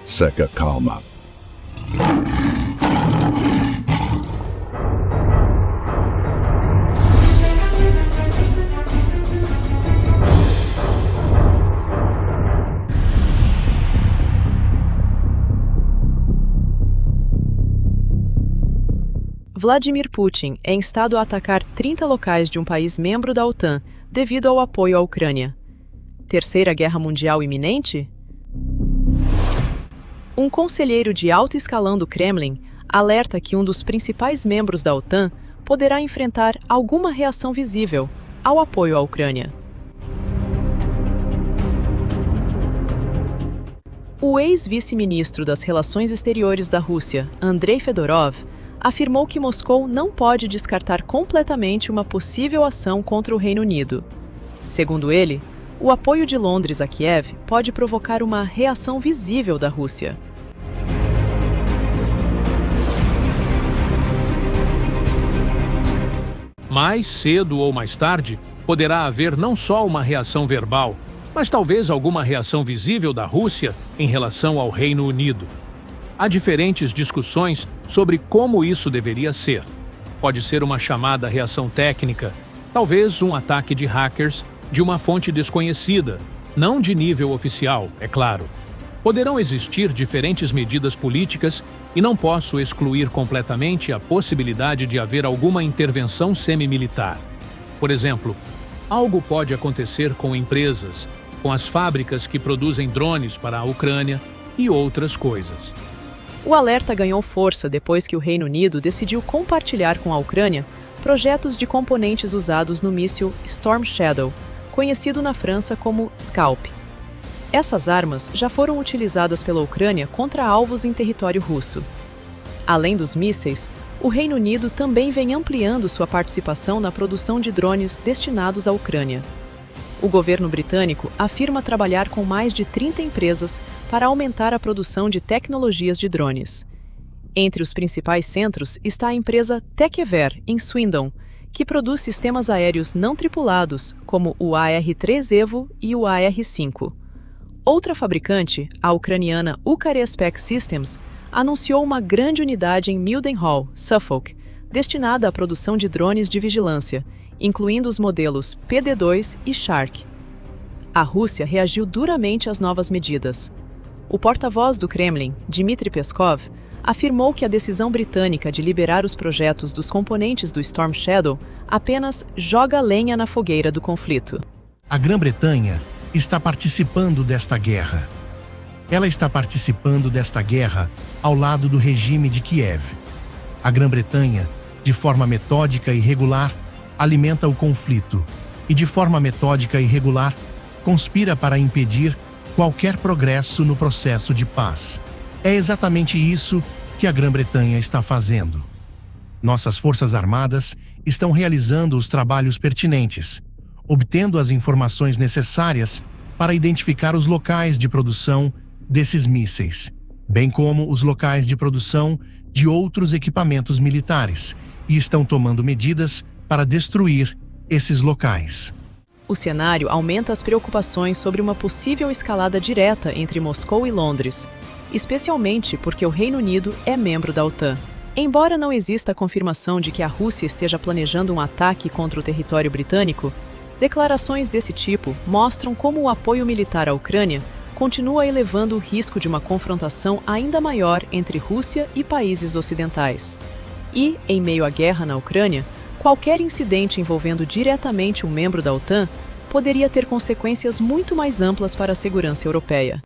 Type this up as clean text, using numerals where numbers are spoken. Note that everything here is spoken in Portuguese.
Seca calma. Vladimir Putin é instado a atacar 30 locais de um país membro da OTAN devido ao apoio à Ucrânia. Terceira Guerra Mundial iminente? Um conselheiro de alto escalão do Kremlin alerta que um dos principais membros da OTAN poderá enfrentar alguma reação visível ao apoio à Ucrânia. O ex-vice-ministro das Relações Exteriores da Rússia, Andrei Fedorov, afirmou que Moscou não pode descartar completamente uma possível ação contra o Reino Unido. Segundo ele, o apoio de Londres a Kiev pode provocar uma reação visível da Rússia. Mais cedo ou mais tarde, poderá haver não só uma reação verbal, mas talvez alguma reação visível da Rússia em relação ao Reino Unido. Há diferentes discussões sobre como isso deveria ser. Pode ser uma chamada reação técnica, talvez um ataque de hackers de uma fonte desconhecida, não de nível oficial, é claro. Poderão existir diferentes medidas políticas e não posso excluir completamente a possibilidade de haver alguma intervenção semi-militar. Por exemplo, algo pode acontecer com empresas, com as fábricas que produzem drones para a Ucrânia e outras coisas. O alerta ganhou força depois que o Reino Unido decidiu compartilhar com a Ucrânia projetos de componentes usados no míssil Storm Shadow, conhecido na França como Scalp. Essas armas já foram utilizadas pela Ucrânia contra alvos em território russo. Além dos mísseis, o Reino Unido também vem ampliando sua participação na produção de drones destinados à Ucrânia. O governo britânico afirma trabalhar com mais de 30 empresas para aumentar a produção de tecnologias de drones. Entre os principais centros está a empresa Tekever, em Swindon, que produz sistemas aéreos não tripulados, como o AR-3 Evo e o AR-5. Outra fabricante, a ucraniana Ukrespec Systems, anunciou uma grande unidade em Mildenhall, Suffolk, destinada à produção de drones de vigilância, incluindo os modelos PD-2 e Shark. A Rússia reagiu duramente às novas medidas. O porta-voz do Kremlin, Dmitry Peskov, afirmou que a decisão britânica de liberar os projetos dos componentes do Storm Shadow apenas joga lenha na fogueira do conflito. A Grã-Bretanha está participando desta guerra. Ela está participando desta guerra ao lado do regime de Kiev. A Grã-Bretanha, de forma metódica e regular, alimenta o conflito e, de forma metódica e regular, conspira para impedir qualquer progresso no processo de paz. É exatamente isso que a Grã-Bretanha está fazendo. Nossas forças armadas estão realizando os trabalhos pertinentes, obtendo as informações necessárias para identificar os locais de produção desses mísseis, bem como os locais de produção de outros equipamentos militares, e estão tomando medidas para destruir esses locais. O cenário aumenta as preocupações sobre uma possível escalada direta entre Moscou e Londres, especialmente porque o Reino Unido é membro da OTAN. Embora não exista confirmação de que a Rússia esteja planejando um ataque contra o território britânico, declarações desse tipo mostram como o apoio militar à Ucrânia continua elevando o risco de uma confrontação ainda maior entre Rússia e países ocidentais. E, em meio à guerra na Ucrânia, qualquer incidente envolvendo diretamente um membro da OTAN poderia ter consequências muito mais amplas para a segurança europeia.